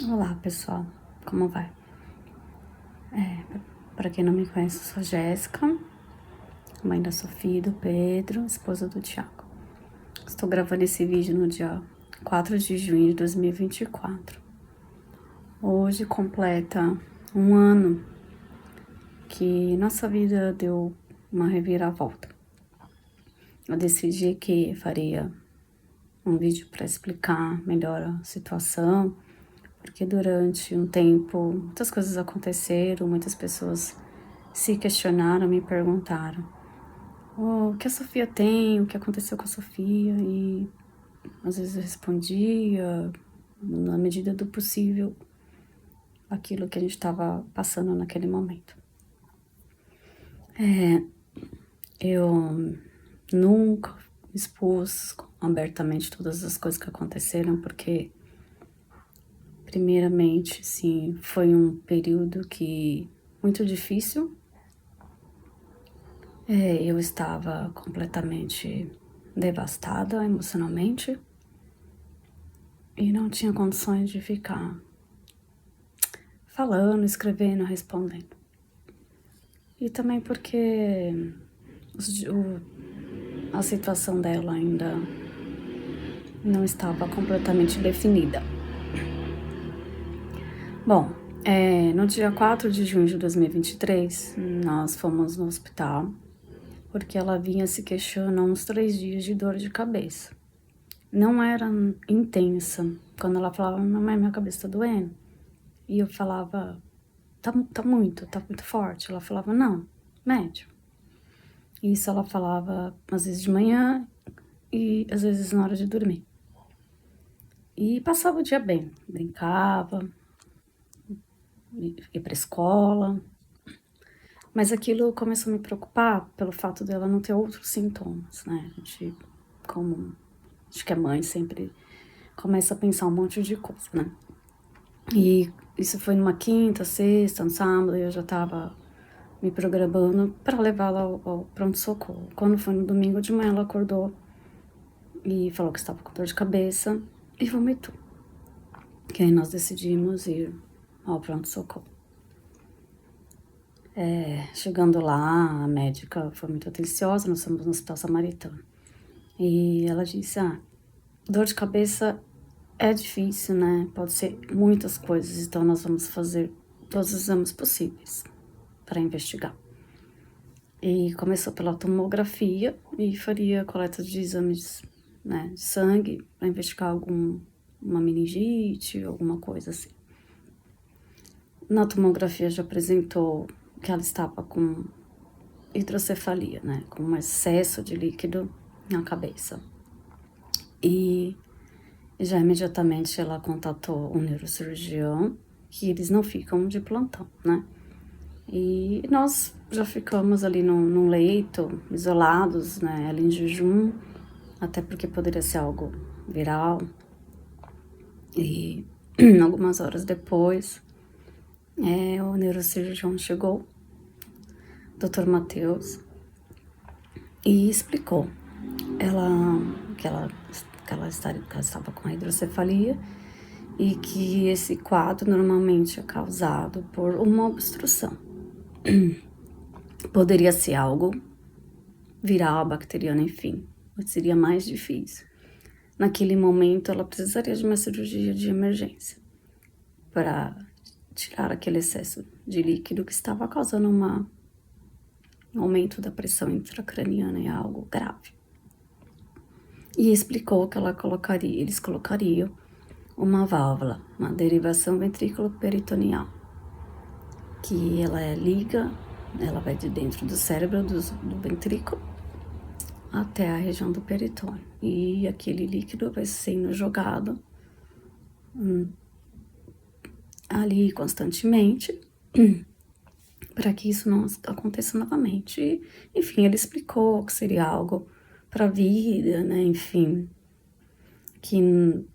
Olá, pessoal, como vai? Para quem não me conhece, eu sou Jéssica, mãe da Sofia e do Pedro, esposa do Thiago. Estou gravando esse vídeo no dia 4 de junho de 2024. Hoje completa um ano que nossa vida deu uma reviravolta. Eu decidi que faria um vídeo para explicar melhor a situação, porque durante um tempo muitas coisas aconteceram, muitas pessoas se questionaram, me perguntaram o que a Sofia tem, o que aconteceu com a Sofia, e às vezes eu respondia, na medida do possível, aquilo que a gente estava passando naquele momento. Eu nunca expus abertamente todas as coisas que aconteceram, porque, primeiramente, sim, foi um período que muito difícil. Eu estava completamente devastada emocionalmente e não tinha condições de ficar falando, escrevendo, respondendo. E também porque a situação dela ainda não estava completamente definida. Bom, no dia 4 de junho de 2023, nós fomos no hospital porque ela vinha se queixando há uns 3 dias de dor de cabeça. Não era intensa. Quando ela falava, mamãe, minha cabeça tá doendo. E eu falava, tá muito forte. Ela falava, não, médio. Isso ela falava às vezes de manhã e às vezes na hora de dormir. E passava o dia bem, brincava, ia pra escola. Mas aquilo começou a me preocupar pelo fato dela não ter outros sintomas, né? A gente, como acho que a mãe sempre começa a pensar um monte de coisa, né? E isso foi numa quinta, sexta, no sábado, e eu já tava me programando para levá-la ao pronto-socorro. Quando foi no domingo de manhã, ela acordou e falou que estava com dor de cabeça e vomitou. Que aí nós decidimos ir ao pronto-socorro. Chegando lá, a médica foi muito atenciosa, nós fomos no Hospital Samaritano. E ela disse, dor de cabeça é difícil, né? Pode ser muitas coisas, então nós vamos fazer todos os exames possíveis para investigar. E começou pela tomografia e faria coleta de exames, né, de sangue para investigar alguma meningite, alguma coisa assim. Na tomografia já apresentou que ela estava com hidrocefalia, né, com um excesso de líquido na cabeça. E já imediatamente ela contatou o neurocirurgião, que eles não ficam de plantão, né? E nós já ficamos ali num leito, isolados, né, ela em jejum, até porque poderia ser algo viral. E algumas horas depois, o neurocirurgião chegou, Dr. Matheus, e explicou que ela estava com a hidrocefalia e que esse quadro normalmente é causado por uma obstrução. Poderia ser algo viral, bacteriano, enfim, mas seria mais difícil. Naquele momento, ela precisaria de uma cirurgia de emergência para tirar aquele excesso de líquido que estava causando um aumento da pressão intracraniana, é algo grave. E explicou que eles colocariam uma válvula, uma derivação ventrículo-peritoneal, que ela ela vai de dentro do cérebro, do ventrículo, até a região do peritônio. E aquele líquido vai sendo jogado ali constantemente, para que isso não aconteça novamente. E, enfim, ele explicou que seria algo para a vida, né? Enfim, que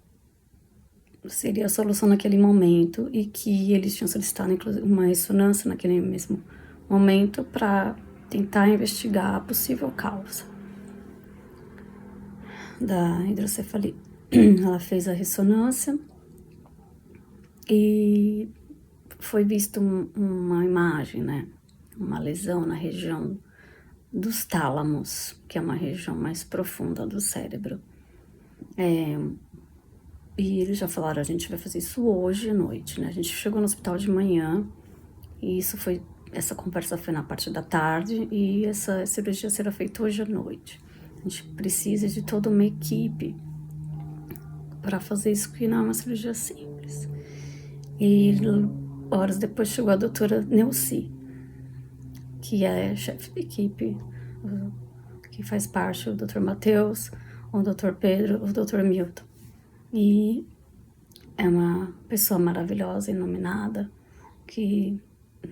seria a solução naquele momento e que eles tinham solicitado, inclusive, uma ressonância naquele mesmo momento para tentar investigar a possível causa da hidrocefalia. Ela fez a ressonância E foi visto uma imagem, né? Uma lesão na região dos tálamos, que é uma região mais profunda do cérebro. E eles já falaram, a gente vai fazer isso hoje à noite, né? A gente chegou no hospital de manhã e essa conversa foi na parte da tarde e essa cirurgia será feita hoje à noite. A gente precisa de toda uma equipe para fazer isso, que não é uma cirurgia simples. E horas depois chegou a doutora Neuci, que é chefe de equipe, que faz parte o Dr. Matheus, o Dr. Pedro, o Dr. Milton. E é uma pessoa maravilhosa, iluminada, que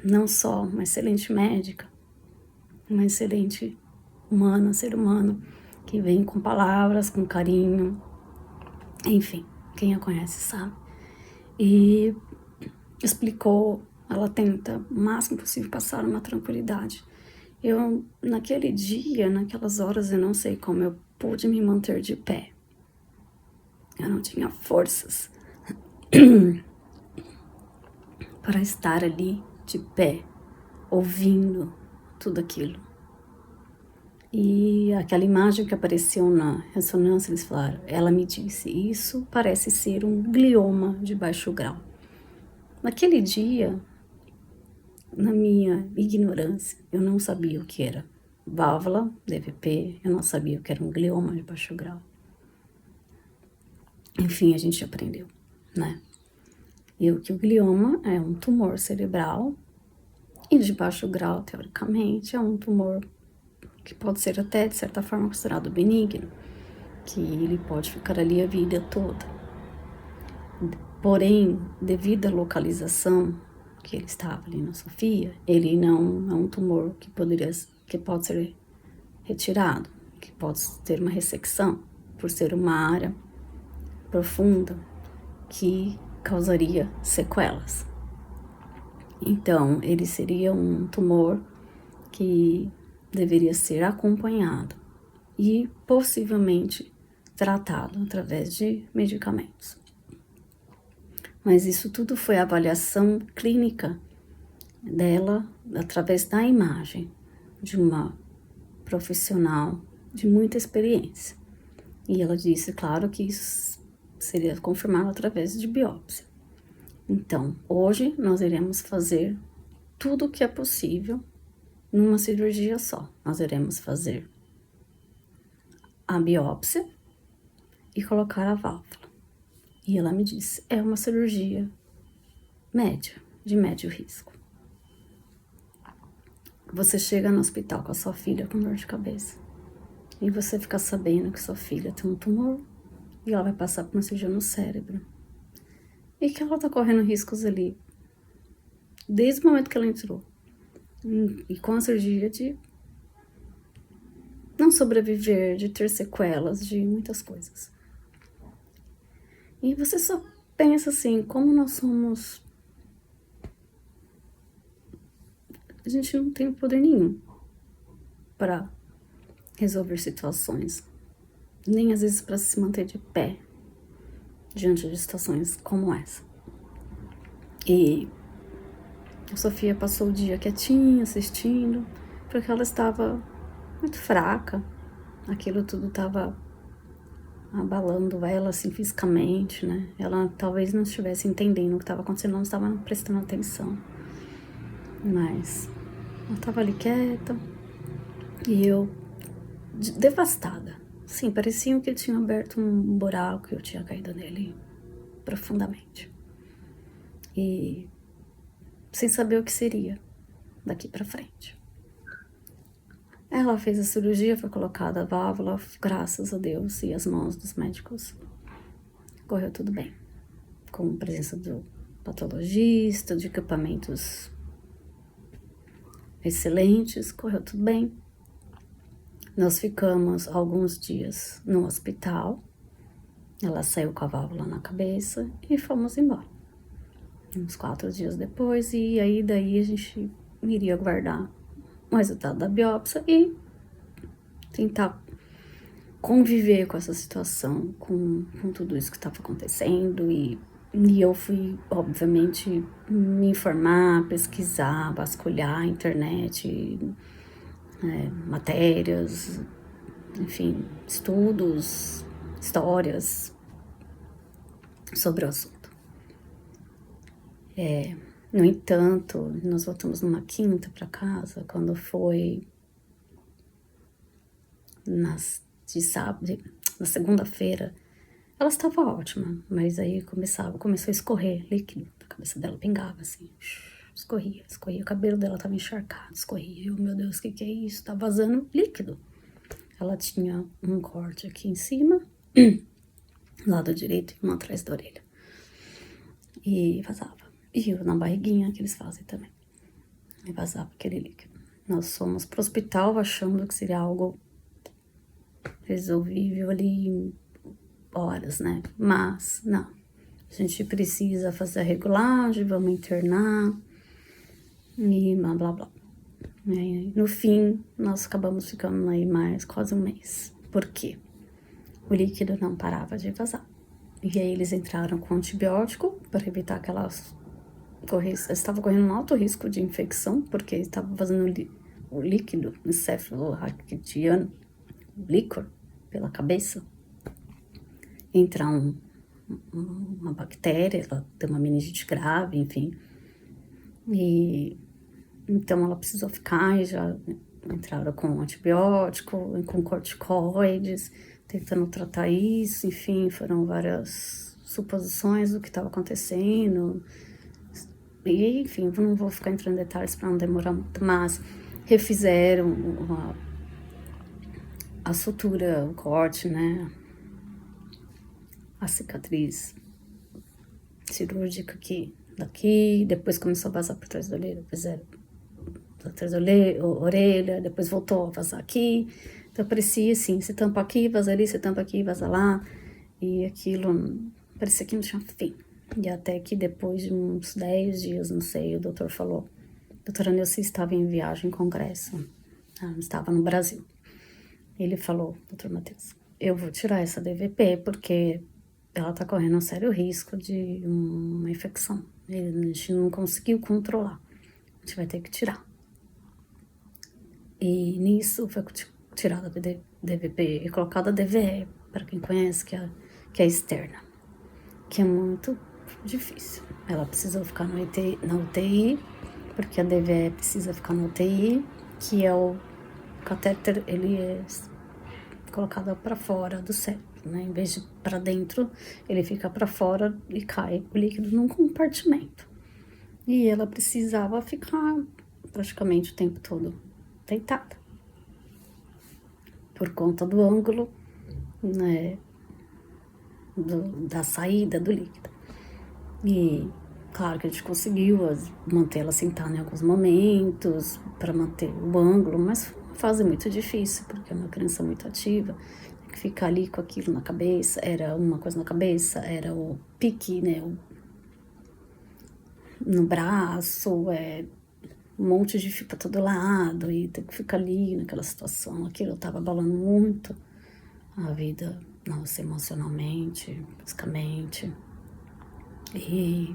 não só uma excelente médica, uma excelente humana, ser humano, que vem com palavras, com carinho, enfim, quem a conhece sabe. E explicou, ela tenta o máximo possível passar uma tranquilidade. Eu, naquele dia, naquelas horas, eu não sei como eu pude me manter de pé. Eu não tinha forças para estar ali de pé, ouvindo tudo aquilo. E aquela imagem que apareceu na ressonância, eles falaram, ela me disse, isso parece ser um glioma de baixo grau. Naquele dia, na minha ignorância, eu não sabia o que era válvula, DVP, eu não sabia o que era um glioma de baixo grau. Enfim, a gente aprendeu, né? E que o glioma é um tumor cerebral e de baixo grau, teoricamente, é um tumor que pode ser até, de certa forma, considerado benigno, que ele pode ficar ali a vida toda. Porém, devido à localização que ele estava ali na Sofia, ele não é um tumor que pode ser retirado, que pode ter uma ressecção, por ser uma área profunda que causaria sequelas. Então, ele seria um tumor que deveria ser acompanhado e possivelmente tratado através de medicamentos. Mas isso tudo foi a avaliação clínica dela através da imagem de uma profissional de muita experiência. E ela disse, claro, que isso seria confirmado através de biópsia. Então, hoje nós iremos fazer tudo o que é possível numa cirurgia só. Nós iremos fazer a biópsia e colocar a válvula. E ela me disse, é uma cirurgia média, de médio risco. Você chega no hospital com a sua filha com dor de cabeça e você fica sabendo que sua filha tem um tumor e ela vai passar por uma cirurgia no cérebro e que ela tá correndo riscos ali desde o momento que ela entrou e com a cirurgia de não sobreviver, de ter sequelas, de muitas coisas. E você só pensa assim, como nós somos... A gente não tem poder nenhum para resolver situações, nem às vezes para se manter de pé diante de situações como essa. E a Sofia passou o dia quietinha, assistindo, porque ela estava muito fraca, aquilo tudo estava abalando ela, assim, fisicamente, né? Ela talvez não estivesse entendendo o que estava acontecendo, não estava prestando atenção. Mas ela estava ali quieta e eu devastada. Sim, parecia que eu tinha aberto um buraco e eu tinha caído nele profundamente. E sem saber o que seria daqui pra frente. Ela fez a cirurgia, foi colocada a válvula, graças a Deus e as mãos dos médicos. Correu tudo bem. Com a presença do patologista, de equipamentos excelentes, correu tudo bem. Nós ficamos alguns dias no hospital. Ela saiu com a válvula na cabeça e fomos embora. Uns 4 dias depois, e aí daí a gente iria aguardar o resultado da biópsia e tentar conviver com essa situação, com tudo isso que estava acontecendo e E eu fui, obviamente, me informar, pesquisar, vasculhar a internet, matérias, enfim, estudos, histórias sobre o assunto. No entanto, nós voltamos numa quinta para casa, quando foi na segunda-feira, ela estava ótima, mas aí começou a escorrer líquido da cabeça dela, pingava assim, escorria, o cabelo dela estava encharcado, escorria, meu Deus, o que é isso? Tá vazando líquido. Ela tinha um corte aqui em cima, lado direito e um atrás da orelha, e vazava. E eu na barriguinha que eles fazem também, e vazava aquele líquido. Nós fomos pro hospital achando que seria algo resolvível ali em horas, né? Mas, não. A gente precisa fazer a regulagem, vamos internar e blá, blá, blá. No fim, nós acabamos ficando aí mais quase um mês. Por quê? O líquido não parava de vazar. E aí eles entraram com antibiótico para evitar que elas estavam correndo um alto risco de infecção, porque estava vazando o líquido encefalorraquidiano, líquor, pela cabeça. Entrar uma bactéria, ela tem uma meningite grave, enfim. E então ela precisou ficar e já entraram com antibiótico, com corticoides, tentando tratar isso, enfim, foram várias suposições do que estava acontecendo. E, enfim, não vou ficar entrando em detalhes para não demorar muito, mas refizeram a sutura, o corte, né? A cicatriz cirúrgica aqui, daqui, depois começou a vazar por trás da orelha, fizeram por trás da orelha, depois voltou a vazar aqui. Então parecia assim, se tampa aqui, vaza ali, se tampa aqui, vaza lá. E aquilo parecia que não tinha fim. E até que depois de uns 10 dias, não sei, o doutor falou, doutora Neuci estava em viagem, em congresso, estava no Brasil. Ele falou, doutor Matheus, eu vou tirar essa DVP porque ela tá correndo um sério risco de uma infecção. A gente não conseguiu controlar. A gente vai ter que tirar. E nisso foi tirada a DVP e colocada a DVE, para quem conhece, que é externa, que é muito difícil. Ela precisou ficar na UTI, porque a DVE precisa ficar na UTI, que é o catéter, ele é colocado para fora do cérebro, né? Em vez de para dentro, ele fica para fora e cai o líquido num compartimento. E ela precisava ficar praticamente o tempo todo deitada, por conta do ângulo, né, da saída do líquido. E claro que a gente conseguiu manter ela sentada em alguns momentos para manter o ângulo, mas foi uma fase muito difícil, porque é uma criança muito ativa, que fica ali com aquilo na cabeça, era uma coisa na cabeça, era o pique, né, no braço, um monte de fio pra todo lado, e ter que ficar ali naquela situação, aquilo tava abalando muito a vida nossa, emocionalmente, fisicamente, e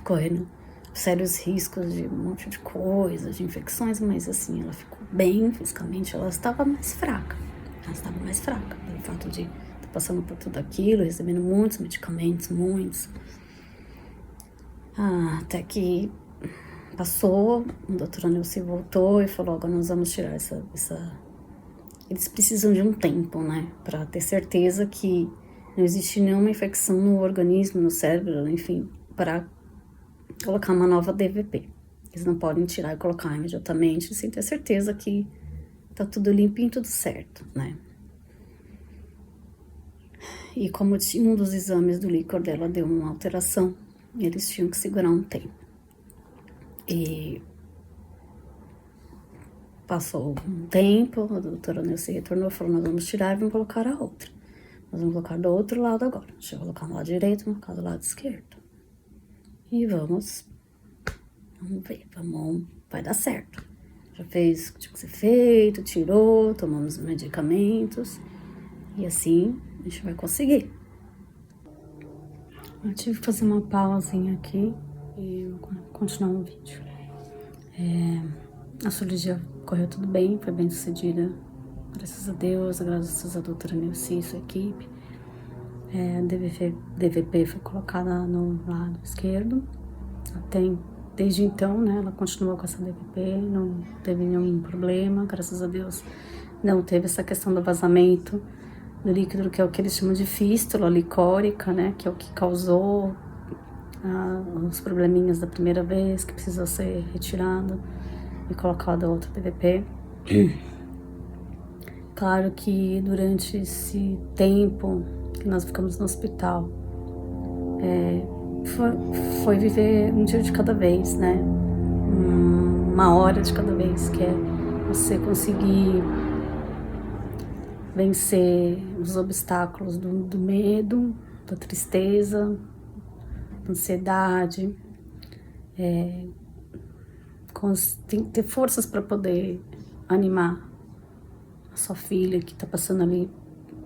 correndo sérios riscos de um monte de coisas, de infecções, mas assim, ela ficou bem fisicamente, ela estava mais fraca, pelo fato de estar passando por tudo aquilo, recebendo muitos medicamentos, até que passou, a doutora Nilce voltou e falou, agora nós vamos tirar essa... Eles precisam de um tempo, né, para ter certeza que não existe nenhuma infecção no organismo, no cérebro, enfim, para colocar uma nova DVP. Eles não podem tirar e colocar imediatamente, sem ter certeza que tá tudo limpinho, tudo certo, né. E como um dos exames do líquor dela deu uma alteração, eles tinham que segurar um tempo. E passou um tempo, a doutora Nilce retornou e falou, nós vamos tirar e vamos colocar a outra. Nós vamos colocar do outro lado agora. Deixa eu colocar no lado direito, vamos colocar do lado esquerdo. E vamos ver, vai dar certo. Já fez o que tinha que ser feito, tirou, tomamos os medicamentos. E assim, a gente vai conseguir. Eu tive que fazer uma pausinha aqui e continuar no vídeo. A cirurgia correu tudo bem, foi bem sucedida, graças a Deus, graças à doutora Nilce e sua equipe. A DVP foi colocada no lado esquerdo. Desde então, né, ela continuou com essa DVP, não teve nenhum problema, graças a Deus. Não teve essa questão do vazamento do líquido, que é o que eles chamam de fístula licórica, né, que é o que causou os probleminhas da primeira vez, que precisou ser retirado e colocado a outra DVP. Claro que durante esse tempo que nós ficamos no hospital, foi viver um dia de cada vez, né? Uma hora de cada vez, que é você conseguir vencer os obstáculos do medo, da tristeza, da ansiedade. Tem que ter forças para poder animar a sua filha que está passando ali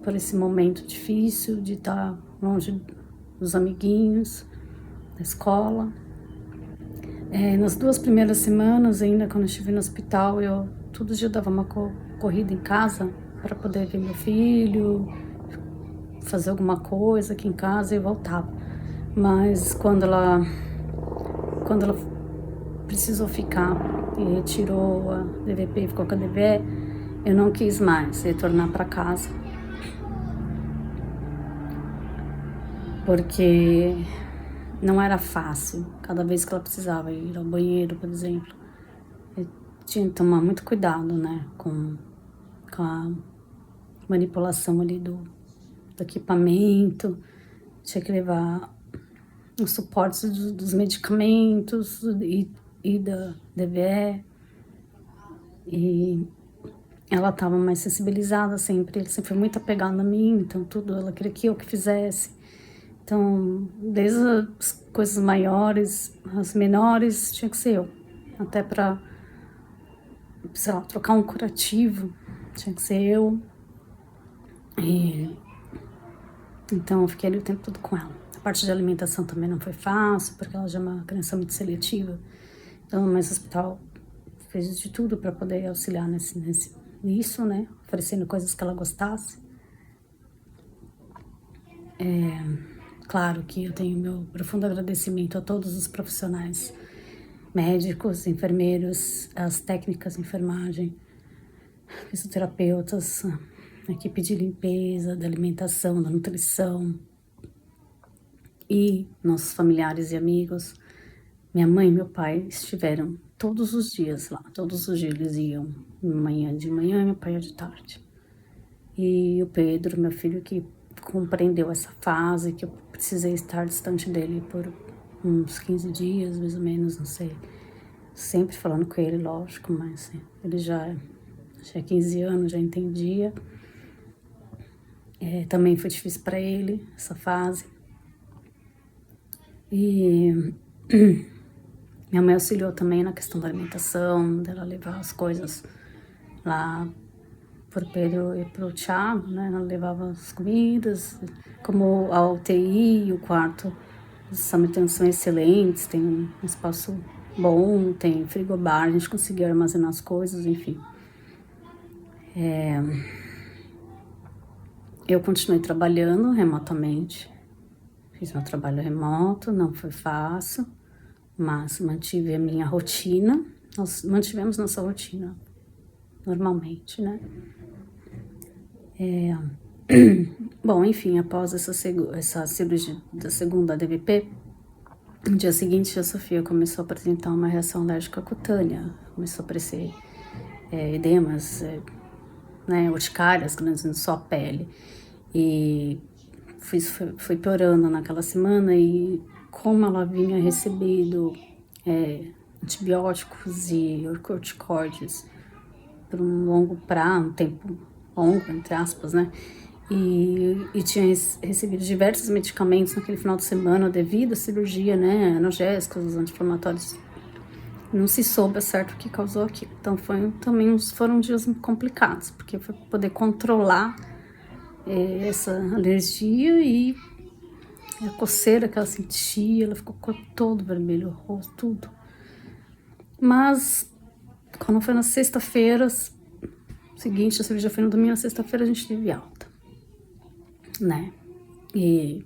por esse momento difícil de estar longe dos amiguinhos, da escola. Nas 2 primeiras semanas ainda, quando eu estive no hospital, eu todo dia dava uma corrida em casa para poder ver meu filho, fazer alguma coisa aqui em casa e voltava. Mas quando ela precisou ficar e retirou a DVP e ficou com a DVE, eu não quis mais retornar para casa, porque não era fácil. Cada vez que ela precisava ir ao banheiro, por exemplo, eu tinha que tomar muito cuidado, né, com a manipulação ali do equipamento. Tinha que levar os suportes dos medicamentos e da DVE. E ela estava mais sensibilizada sempre, ele sempre foi muito apegado a mim, então tudo ela queria que eu que fizesse. Então, desde as coisas maiores, as menores, tinha que ser eu. Até para, sei lá, trocar um curativo, tinha que ser eu. Então, eu fiquei ali o tempo todo com ela. A parte de alimentação também não foi fácil, porque ela já é uma criança muito seletiva. Então, mas o hospital fez de tudo para poder auxiliar nisso, né? Oferecendo coisas que ela gostasse. Claro que eu tenho meu profundo agradecimento a todos os profissionais, médicos, enfermeiros, as técnicas de enfermagem, fisioterapeutas, a equipe de limpeza, da alimentação, da nutrição e nossos familiares e amigos. Minha mãe e meu pai estiveram todos os dias lá, todos os dias eles iam, de manhã e meu pai ia de tarde. E o Pedro, meu filho, que compreendeu essa fase, que eu precisei estar distante dele por uns 15 dias, mais ou menos, não sei. Sempre falando com ele, lógico, mas ele já tinha 15 anos, já entendia. Também foi difícil para ele, essa fase. E minha mãe auxiliou também na questão da alimentação, dela levar as coisas lá por Pedro e pro Thiago, né? Ela levava as comidas, como a UTI e o quarto são excelentes, tem um espaço bom, tem frigobar, a gente conseguiu armazenar as coisas, enfim. Eu continuei trabalhando remotamente, fiz meu trabalho remoto, não foi fácil, mas mantive a minha rotina, nós mantivemos nossa rotina normalmente, né? Bom, enfim, após essa cirurgia da segunda DVP, no dia seguinte a Sofia começou a apresentar uma reação alérgica cutânea, começou a aparecer edemas, né, urticárias grandes na sua pele, e foi piorando naquela semana, e como ela vinha recebendo antibióticos e corticoides por um tempo longo, entre aspas, né? E tinha recebido diversos medicamentos naquele final de semana devido à cirurgia, né? Analgésicos, anti-inflamatórios. Não se soube a certo o que causou aquilo. Então foram dias complicados, porque foi poder controlar essa alergia e a coceira que ela sentia, ela ficou com o corpo todo vermelho, o rosto, tudo. Mas, quando foi na sexta-feira seguinte, a cirurgia foi no domingo, na sexta-feira a gente teve alta, né? E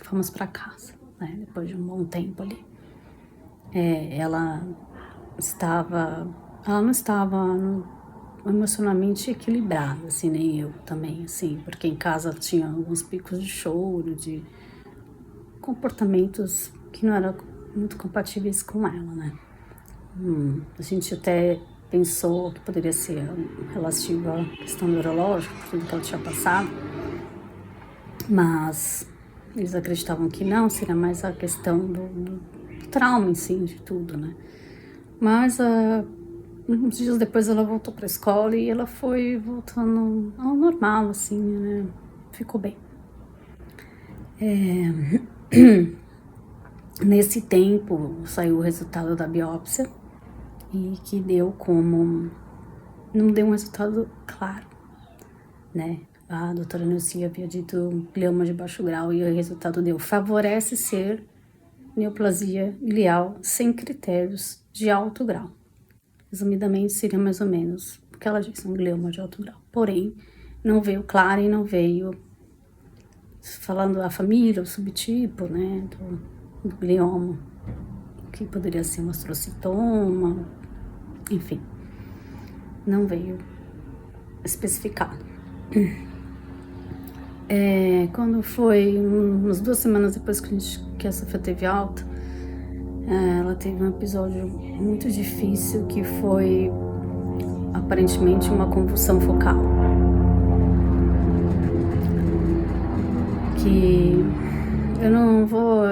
fomos pra casa, né? Depois de um bom tempo ali. Ela não estava emocionalmente equilibrada, assim, nem eu também, assim, porque em casa tinha alguns picos de choro, de comportamentos que não eram muito compatíveis com ela, né? A gente até pensou que poderia ser relativo à questão neurológica, por tudo que ela tinha passado, mas eles acreditavam que não, seria mais a questão do trauma em si, de tudo, né? Mas uns dias depois ela voltou para a escola e ela foi voltando ao normal, assim, né? Ficou bem. Nesse tempo saiu o resultado da biópsia e que deu como... não deu um resultado claro, né? A doutora Nilce havia dito glioma de baixo grau e o resultado deu favorece ser neoplasia glial sem critérios de alto grau. Resumidamente, seria mais ou menos o que ela disse, um glioma de alto grau. Porém, não veio claro e não veio falando a família, o subtipo, né, do glioma, que poderia ser um astrocitoma, enfim, não veio especificado. Quando foi umas 2 semanas depois que a Sofia teve alta, ela teve um episódio muito difícil que foi aparentemente uma convulsão focal. Que eu não vou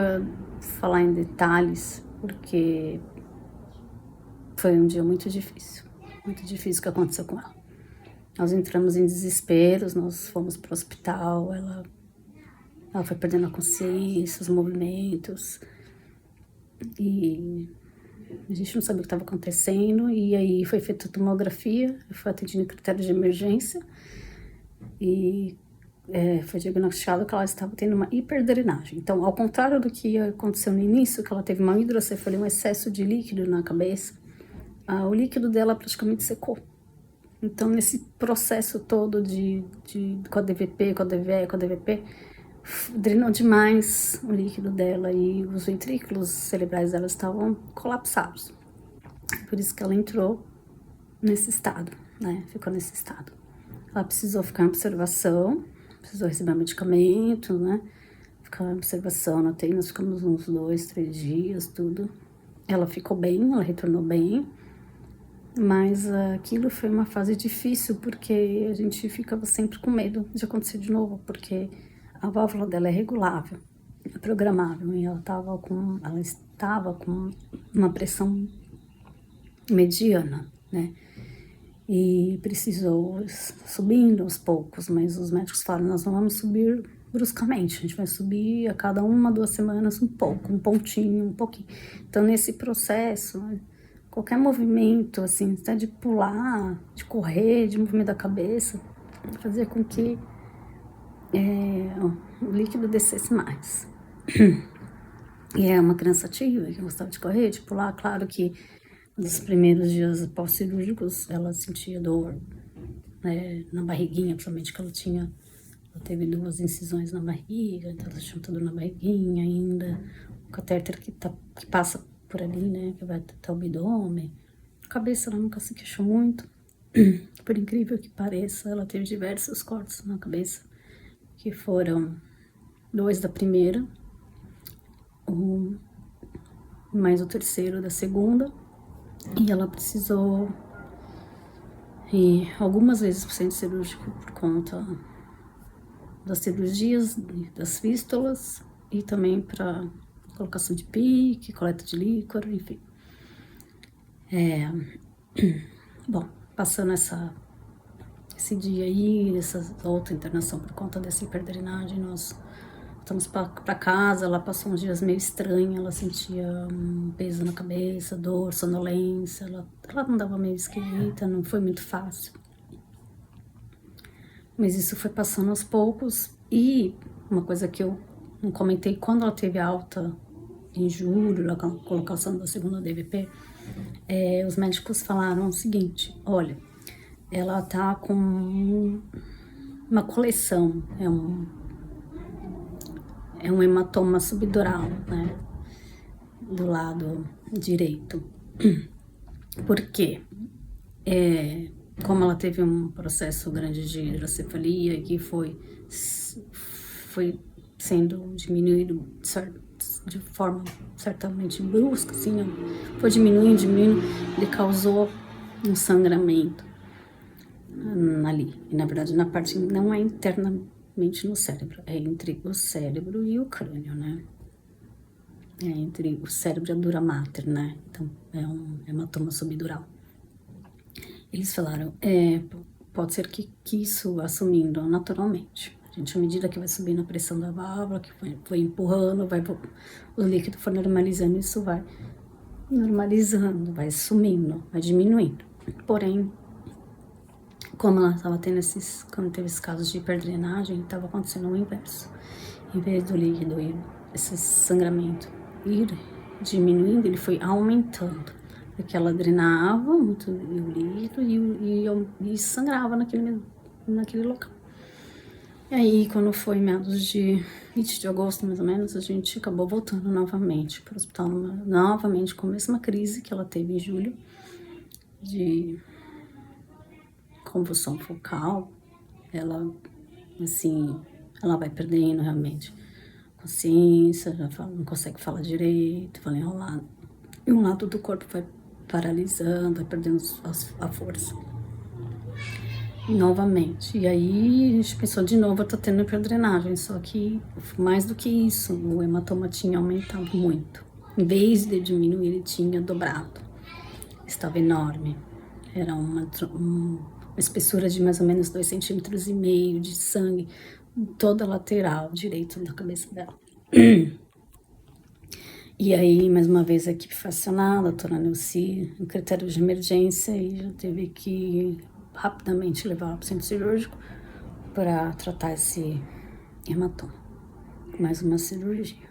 falar em detalhes, porque foi um dia muito difícil que aconteceu com ela. Nós entramos em desesperos, nós fomos para o hospital, ela foi perdendo a consciência, os movimentos, e a gente não sabia o que estava acontecendo, e aí foi feita a tomografia, foi atendida em critério de emergência, e foi diagnosticado que ela estava tendo uma hiperdrenagem. Então, ao contrário do que aconteceu no início, que ela teve uma hidrocefalia, um excesso de líquido na cabeça, o líquido dela praticamente secou. Então, nesse processo todo com a DVP, com a DVE, com a DVP, drenou demais o líquido dela e os ventrículos cerebrais dela estavam colapsados. Por isso que ela entrou nesse estado, né? Ficou nesse estado. Ela precisou ficar em observação, precisou receber medicamento, né? Ficar em observação na UTI, nós ficamos uns 2, 3 dias, tudo. Ela ficou bem, ela retornou bem. Mas aquilo foi uma fase difícil, porque a gente ficava sempre com medo de acontecer de novo, porque a válvula dela é regulável, é programável, e ela estava com uma pressão mediana, né? E precisou subindo aos poucos, mas os médicos falaram, nós não vamos subir bruscamente, a gente vai subir a cada 1, 2 semanas um pouco, um pontinho, um pouquinho. Então, nesse processo, qualquer movimento, assim, até de pular, de correr, de movimento da cabeça, fazia com que o líquido descesse mais. E é uma criança ativa, que gostava de correr, de pular. Claro que nos primeiros dias pós-cirúrgicos ela sentia dor, né, na barriguinha, principalmente que ela teve 2 incisões na barriga, então ela tinha muita dor na barriguinha ainda, o catéter que passa por ali, né, que vai até o abdômen. A cabeça ela nunca se queixou muito, por incrível que pareça, ela teve diversos cortes na cabeça, que foram 2 da primeira, mais o terceiro da segunda, e ela precisou ir algumas vezes para o centro cirúrgico por conta das cirurgias, das fístulas, e também para colocação de pique, coleta de líquor, enfim. Bom, passando esse dia aí, essa outra internação por conta dessa hiperdrenagem, nós voltamos para casa. Ela passou uns dias meio estranha, ela sentia um peso na cabeça, dor, sonolência, ela andava meio esquisita, não foi muito fácil. Mas isso foi passando aos poucos, e uma coisa que eu não comentei, quando ela teve alta em julho, a colocação da segunda DVP, os médicos falaram o seguinte: olha, ela tá com uma coleção, é um hematoma subdural, né, do lado direito. Por quê? Como ela teve um processo grande de hidrocefalia que foi sendo diminuído de forma certamente brusca, assim, foi diminuindo, ele causou um sangramento ali. E, na verdade, na parte, não é internamente no cérebro, é entre o cérebro e o crânio, né? É entre o cérebro e a dura mater, né? Então, é um hematoma subdural. Eles falaram, pode ser que isso assumindo naturalmente. A gente, à medida que vai subindo a pressão da válvula, que foi empurrando, o líquido for normalizando, isso vai normalizando, vai sumindo, vai diminuindo. Porém, como ela estava tendo quando teve esses casos de hiperdrenagem, estava acontecendo o inverso. Em vez do líquido ir, esse sangramento ir diminuindo, ele foi aumentando. Porque ela drenava muito o líquido e sangrava naquele local. E aí, quando foi meados de 20 de agosto, mais ou menos, a gente acabou voltando novamente para o hospital, novamente com a mesma crise que ela teve em julho, de convulsão focal. Ela, assim, ela vai perdendo realmente consciência, não consegue falar direito, fala enrolado. E um lado do corpo vai paralisando, vai perdendo a força. E novamente. E aí a gente pensou de novo, eu tô tendo hiperdrenagem, só que mais do que isso, o hematoma tinha aumentado muito. Em vez de diminuir, ele tinha dobrado. Estava enorme. Era uma espessura de mais ou menos 2,5 centímetros de sangue, toda a lateral direito da cabeça dela. E aí, mais uma vez, a equipe foi acionada, a doutora Neuci, um critério de emergência, e já teve que rapidamente levar para o centro cirúrgico para tratar esse hematoma. Mais uma cirurgia.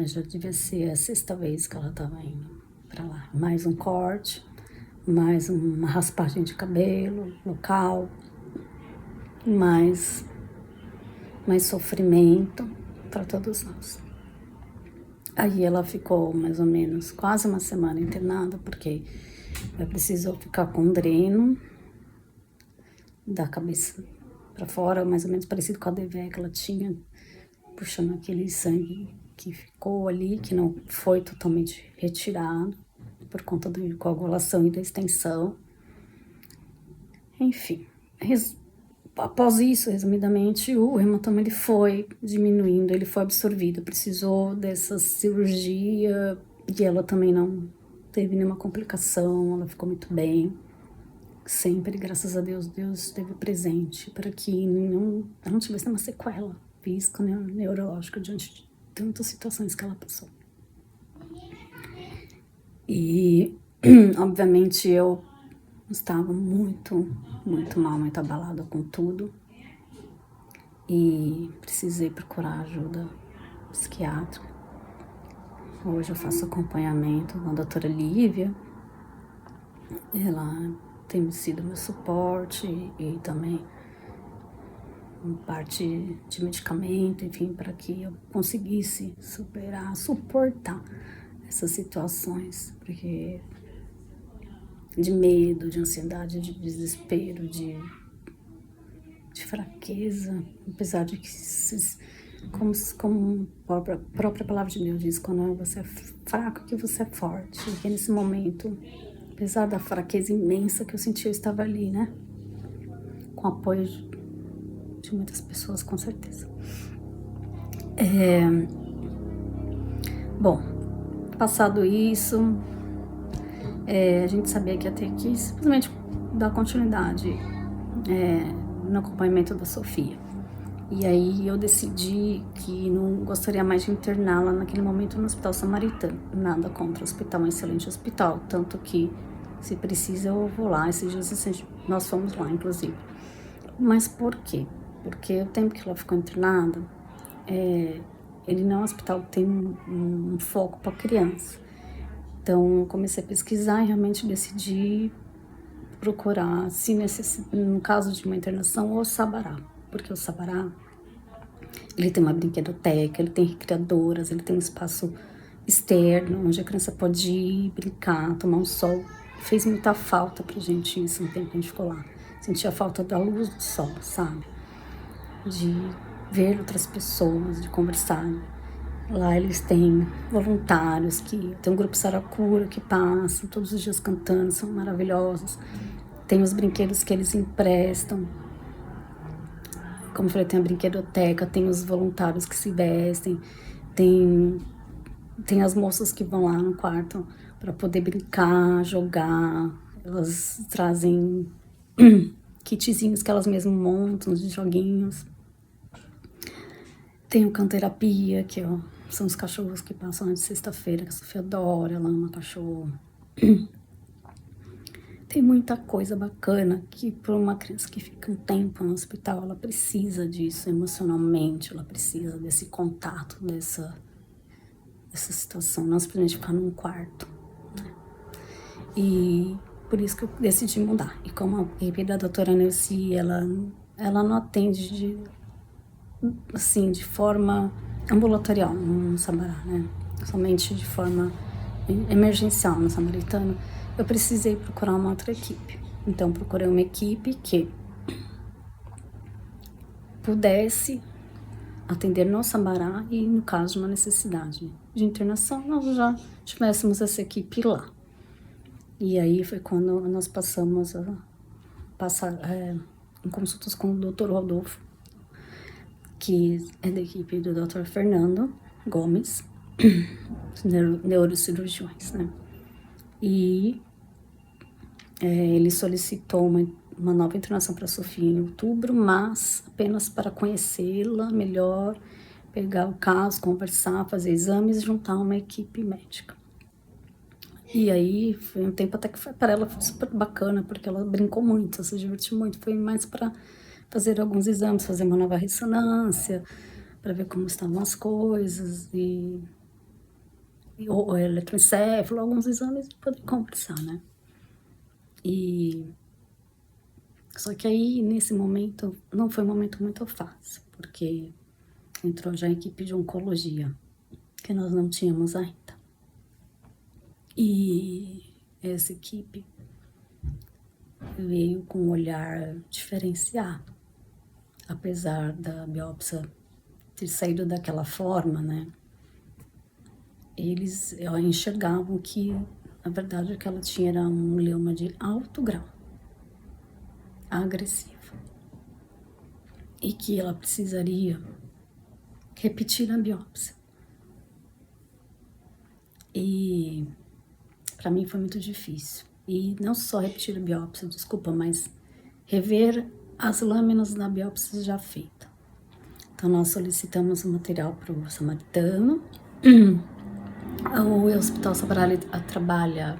Já devia ser a 6ª vez que ela estava indo para lá. Mais um corte, mais uma raspagem de cabelo local, mais sofrimento para todos nós. Aí ela ficou mais ou menos quase uma semana internada, porque ela precisou ficar com dreno da cabeça para fora, mais ou menos parecido com a DVE que ela tinha, puxando aquele sangue que ficou ali, que não foi totalmente retirado por conta da coagulação e da extensão. Enfim, após isso, resumidamente, o hematoma ele foi diminuindo, ele foi absorvido, precisou dessa cirurgia e ela também não teve nenhuma complicação, ela ficou muito bem. Sempre, graças a Deus, Deus esteve presente para que ela não tivesse nenhuma sequela física, neurológica diante de tantas situações que ela passou. E, obviamente, eu estava muito mal, muito abalada com tudo. E precisei procurar ajuda psiquiátrica. Hoje eu faço acompanhamento com a doutora Lívia. Ela tem sido meu suporte e também parte de medicamento, enfim, para que eu conseguisse suportar essas situações, porque de medo, de ansiedade, de desespero, de fraqueza, apesar de que, como a própria palavra de Deus diz, quando você é fraco, que você é forte, e que nesse momento, apesar da fraqueza imensa que eu senti, eu estava ali, né, com apoio de muitas pessoas, com certeza. Bom, passado isso, a gente sabia que ia ter que simplesmente dar continuidade no acompanhamento da Sofia. E aí eu decidi que não gostaria mais de interná-la naquele momento no Hospital Samaritano. Nada contra o hospital, um excelente hospital, tanto que, se precisa, eu vou lá. Esses dias nós fomos lá, inclusive. Mas por quê? porque o tempo que ela ficou internada, ele não é um hospital que tem um foco para criança. Então, eu comecei a pesquisar e realmente decidi procurar, se no caso de uma internação, o Sabará. Porque o Sabará, ele tem uma brinquedoteca, ele tem recreadoras, ele tem um espaço externo, onde a criança pode ir brincar, tomar um sol. Fez muita falta pra gente isso no tempo que a gente ficou lá. Sentia falta da luz do sol, sabe? De ver outras pessoas, de conversar. Lá eles têm voluntários, que tem um grupo Saracura que passa todos os dias cantando, são maravilhosos. Tem os brinquedos que eles emprestam. Como eu falei, tem a brinquedoteca, tem os voluntários que se vestem, tem as moças que vão lá no quarto para poder brincar, jogar. Elas trazem kitzinhos que elas mesmas montam, de joguinhos. Tem o Canterapia, que são os cachorros que passam de sexta-feira, que a Sofia adora, ela ama cachorro. Tem muita coisa bacana que para uma criança que fica um tempo no hospital, ela precisa disso emocionalmente, ela precisa desse contato, dessa situação, não simplesmente ficar num quarto, né? E por isso que eu decidi mudar. E como a equipe da doutora Neuci, ela não atende de forma ambulatorial no Sabará, né? Somente de forma emergencial no Samaritano, eu precisei procurar uma outra equipe. Então, procurei uma equipe que pudesse atender no Sabará e, no caso de uma necessidade de internação, nós já tivéssemos essa equipe lá. E aí foi quando nós passamos a passar em consultas com o Dr. Rodolfo, que é da equipe do Dr. Fernando Gomes, neurocirurgiões, né? E ele solicitou uma nova internação para a Sofia em outubro, mas apenas para conhecê-la melhor, pegar o caso, conversar, fazer exames e juntar uma equipe médica. E aí foi um tempo até que para ela foi super bacana, porque ela brincou muito, ela se divertiu muito. Foi mais para fazer alguns exames, fazer uma nova ressonância, para ver como estavam as coisas, ou eletroencefalo, alguns exames e poder conversar, né? Só que aí, nesse momento, não foi um momento muito fácil, porque entrou já a equipe de oncologia, que nós não tínhamos ainda. E essa equipe veio com um olhar diferenciado, apesar da biópsia ter saído daquela forma, né? Eles enxergavam que, na verdade, o que ela tinha era um glioma de alto grau, agressivo, e que ela precisaria repetir a biópsia. E para mim foi muito difícil. E não só repetir a biópsia, desculpa, mas rever as lâminas da biópsia já feita. Então nós solicitamos o material para o Samaritano. O Hospital Sabará trabalha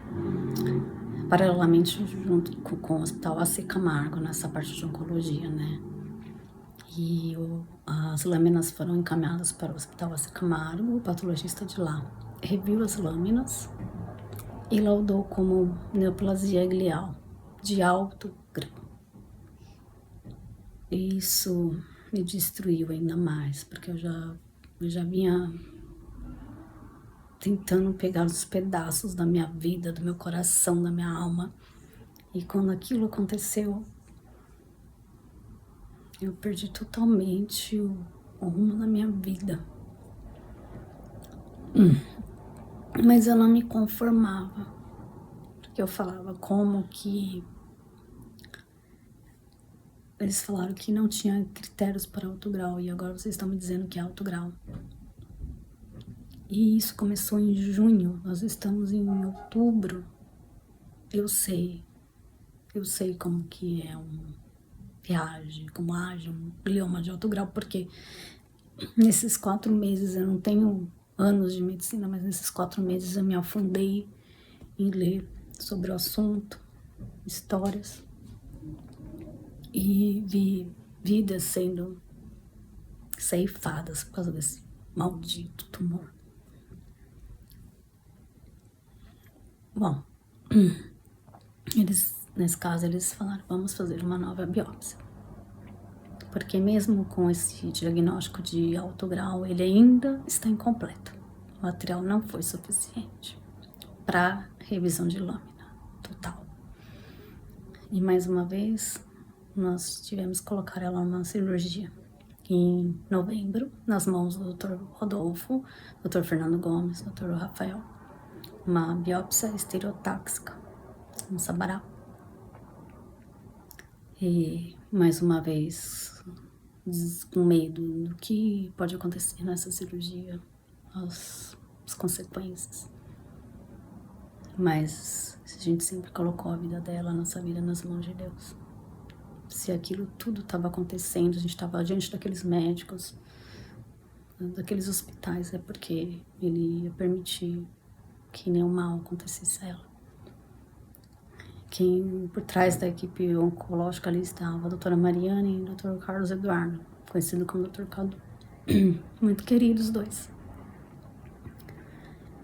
paralelamente junto com o Hospital AC Camargo nessa parte de oncologia, né? E as lâminas foram encaminhadas para o Hospital AC Camargo, o patologista de lá reviu as lâminas e laudou como neoplasia glial de alto grau. E isso me destruiu ainda mais, porque eu já vinha tentando pegar os pedaços da minha vida, do meu coração, da minha alma. E quando aquilo aconteceu, eu perdi totalmente o rumo da minha vida. Mas eu não me conformava, porque eu falava como que eles falaram que não tinha critérios para alto grau e agora vocês estão me dizendo que é alto grau. E isso começou em junho, nós estamos em outubro. Eu sei como que é como age um glioma de alto grau, porque nesses 4 meses, eu não tenho anos de medicina, mas nesses 4 meses eu me afundei em ler sobre o assunto, histórias, e vi vidas sendo ceifadas por causa desse maldito tumor. Bom, nesse caso, eles falaram, vamos fazer uma nova biópsia. Porque mesmo com esse diagnóstico de alto grau, ele ainda está incompleto. O material não foi suficiente para revisão de lâmina total. E mais uma vez, nós tivemos que colocar ela numa cirurgia. Em novembro, nas mãos do Dr. Rodolfo, Dr. Fernando Gomes, Dr. Rafael. Uma biópsia estereotáxica, um sabará. E, mais uma vez, com medo do que pode acontecer nessa cirurgia, as consequências. Mas a gente sempre colocou a vida dela, a nossa vida nas mãos de Deus. Se aquilo tudo estava acontecendo, a gente estava diante daqueles médicos, daqueles hospitais, é porque Ele ia permitir que nenhum mal acontecesse a ela. Quem por trás da equipe oncológica ali estava a doutora Mariane e o Dr. Carlos Eduardo, conhecido como Dr. Cadu. Muito queridos os dois.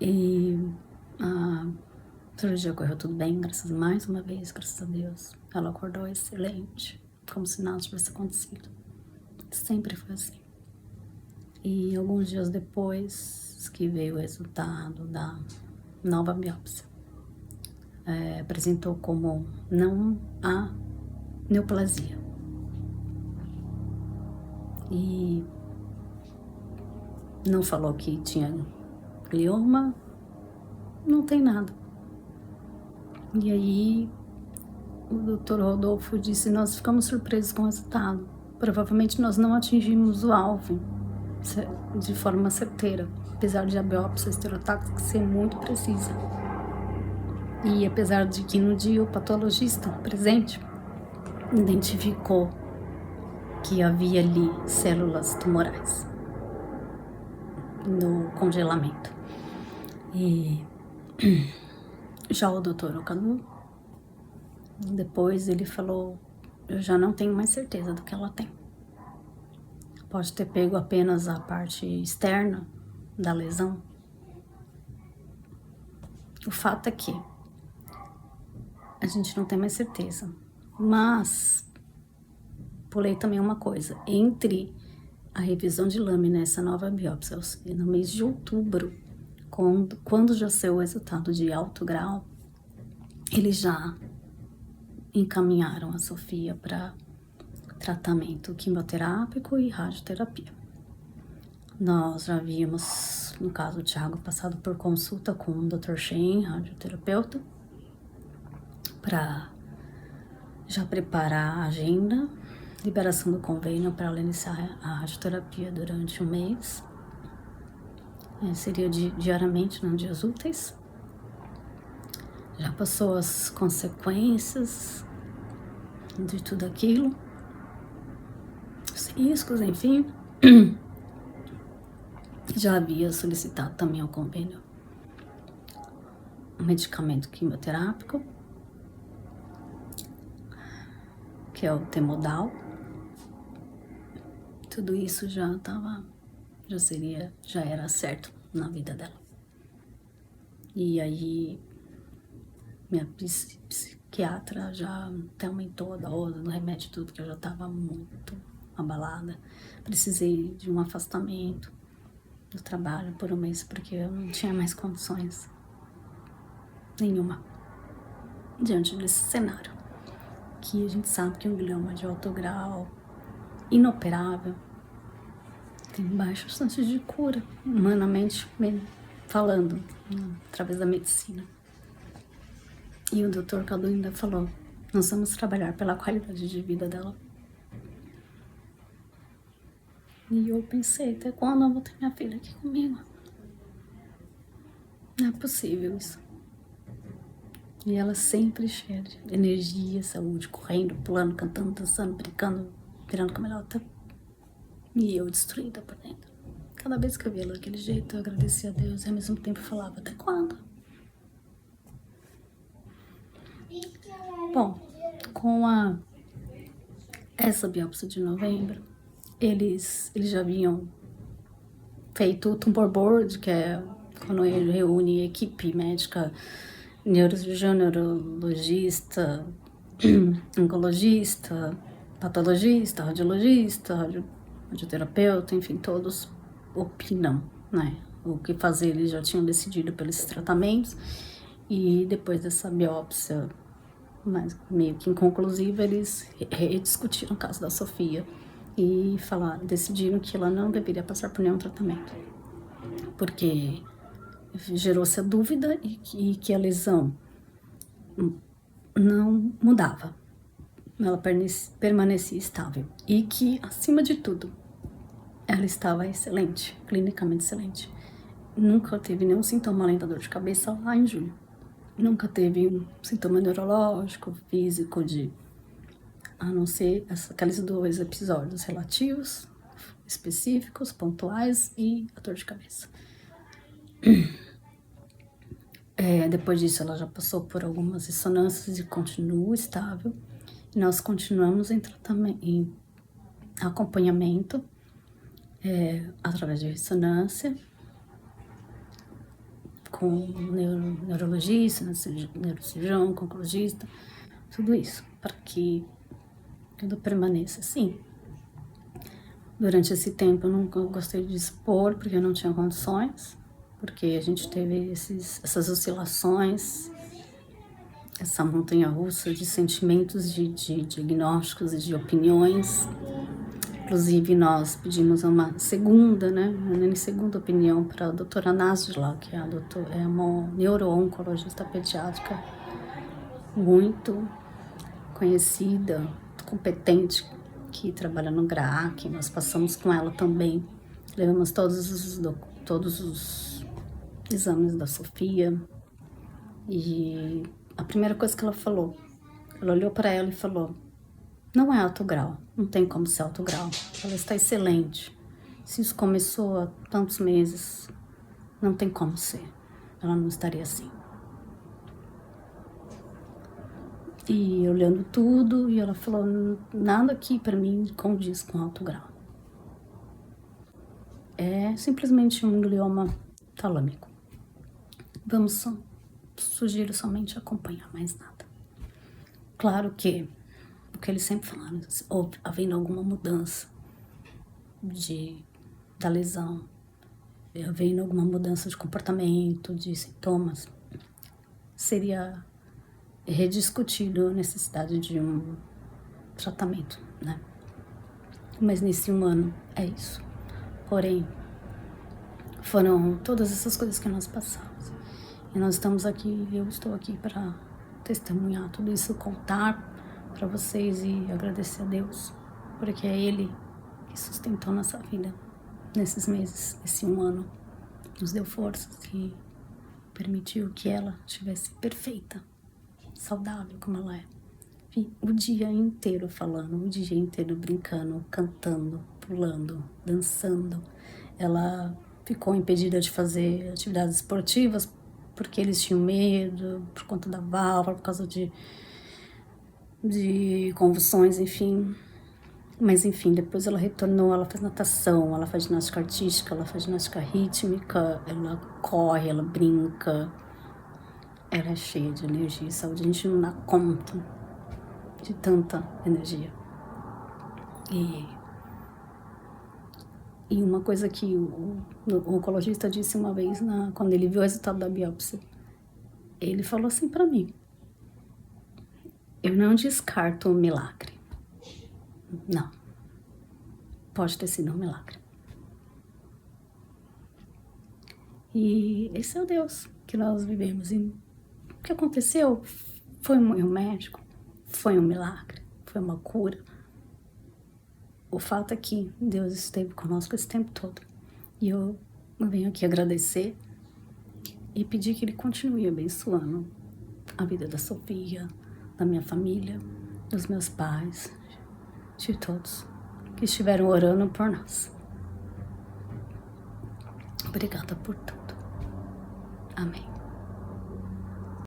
E a cirurgia correu tudo bem, mais uma vez, graças a Deus. Ela acordou excelente, como se nada tivesse acontecido. Sempre foi assim. E alguns dias depois que veio o resultado da nova biópsia, apresentou como não há neoplasia. E não falou que tinha glioma, não tem nada. E aí o Dr. Rodolfo disse, nós ficamos surpresos com o resultado. Provavelmente nós não atingimos o alvo de forma certeira, apesar de a biópsia estereotáxica ser muito precisa. E apesar de que no dia o patologista presente identificou que havia ali células tumorais no congelamento. E já o doutor Ocanu, depois ele falou, eu já não tenho mais certeza do que ela tem. Pode ter pego apenas a parte externa da lesão. O fato é que a gente não tem mais certeza. Mas pulei também uma coisa. Entre a revisão de lâmina e essa nova biópsia, no mês de outubro, quando já saiu o resultado de alto grau, eles já encaminharam a Sofia para tratamento quimioterápico e radioterapia. Nós já havíamos, no caso, o Thiago passado por consulta com o Dr. Shen, radioterapeuta, para já preparar a agenda, liberação do convênio para ela iniciar a radioterapia durante um mês. Seria diariamente, não dias úteis. Já passou as consequências de tudo aquilo, os riscos, enfim. Já havia solicitado também ao convênio um medicamento quimioterápico, que é o Temodal. Tudo isso já era certo na vida dela. E aí minha psiquiatra já até aumentou a dose do remédio, tudo, que eu já estava muito abalada. Precisei de um afastamento do trabalho por um mês, porque eu não tinha mais condições nenhuma diante desse cenário, que a gente sabe que um glioma de alto grau, inoperável, tem baixas chances de cura, humanamente falando, através da medicina. E o Dr. Cadu ainda falou, nós vamos trabalhar pela qualidade de vida dela. E eu pensei, até quando eu vou ter minha filha aqui comigo? Não é possível isso. E ela sempre cheia de energia, saúde, correndo, pulando, cantando, dançando, brincando, virando camelota. E eu destruída por dentro. Cada vez que eu via ela daquele jeito, eu agradecia a Deus e ao mesmo tempo falava, até quando? Bom, com a essa biópsia de novembro, eles já haviam feito o tumor board, que é quando ele reúne equipe médica, neurocirurgião, neurologista, oncologista, patologista, radiologista, radioterapeuta, enfim, todos opinam, né? O que fazer, eles já tinham decidido pelos tratamentos, e depois dessa biópsia, mas meio que inconclusiva, eles rediscutiram o caso da Sofia e decidiram que ela não deveria passar por nenhum tratamento, porque gerou-se a dúvida e que a lesão não mudava, ela permanecia estável e que, acima de tudo, ela estava excelente, clinicamente excelente. Nunca teve nenhum sintoma além da dor de cabeça lá em julho. Nunca teve um sintoma neurológico, físico, a não ser aqueles 2 episódios relativos, específicos, pontuais e a dor de cabeça. Depois disso, ela já passou por algumas ressonâncias e continua estável. Nós continuamos em tratamento, em acompanhamento, através de ressonância, com neurologista, neurocirurgião, oncologista, tudo isso, para que tudo permaneça assim. Durante esse tempo eu nunca gostei de expor, porque eu não tinha condições, porque a gente teve essas oscilações, essa montanha-russa de sentimentos, de diagnósticos e de opiniões. Inclusive, nós pedimos uma segunda opinião para a doutora Nasla, que é uma neuro-oncologista pediátrica muito conhecida, muito competente, que trabalha no GRAAC. Nós passamos com ela também, levamos todos os exames da Sofia, e a primeira coisa que ela falou, ela olhou para ela e falou: não é alto grau, não tem como ser alto grau, ela está excelente. Se isso começou há tantos meses, não tem como ser, ela não estaria assim. E olhando tudo, e ela falou: nada aqui para mim condiz com alto grau. É simplesmente um glioma talâmico. Sugiro somente acompanhar, mais nada. Claro que o que eles sempre falaram, havendo alguma mudança da lesão, havendo alguma mudança de comportamento, de sintomas, seria rediscutido a necessidade de um tratamento, né? Mas nesse 1 ano é isso. Porém, foram todas essas coisas que nós passamos. E nós estamos aqui, eu estou aqui para testemunhar tudo isso, contar para vocês e agradecer a Deus, porque é Ele que sustentou nossa vida nesses meses, esse 1 ano, nos deu forças e permitiu que ela estivesse perfeita, saudável como ela é. E o dia inteiro falando, o dia inteiro brincando, cantando, pulando, dançando. Ela ficou impedida de fazer atividades esportivas porque eles tinham medo, por conta da válvula, por causa de convulsões, enfim. Mas enfim, depois ela retornou, ela faz natação, ela faz ginástica artística, ela faz ginástica rítmica, ela corre, ela brinca. Ela é cheia de energia e saúde, a gente não dá conta de tanta energia. E uma coisa que o oncologista disse uma vez, quando ele viu o resultado da biópsia, ele falou assim para mim: eu não descarto um milagre. Não. Pode ter sido um milagre. E esse é o Deus que nós vivemos. E o que aconteceu foi um erro médico, foi um milagre, foi uma cura. O fato é que Deus esteve conosco esse tempo todo. E eu venho aqui agradecer e pedir que Ele continue abençoando a vida da Sofia, da minha família, dos meus pais, de todos que estiveram orando por nós. Obrigada por tudo. Amém.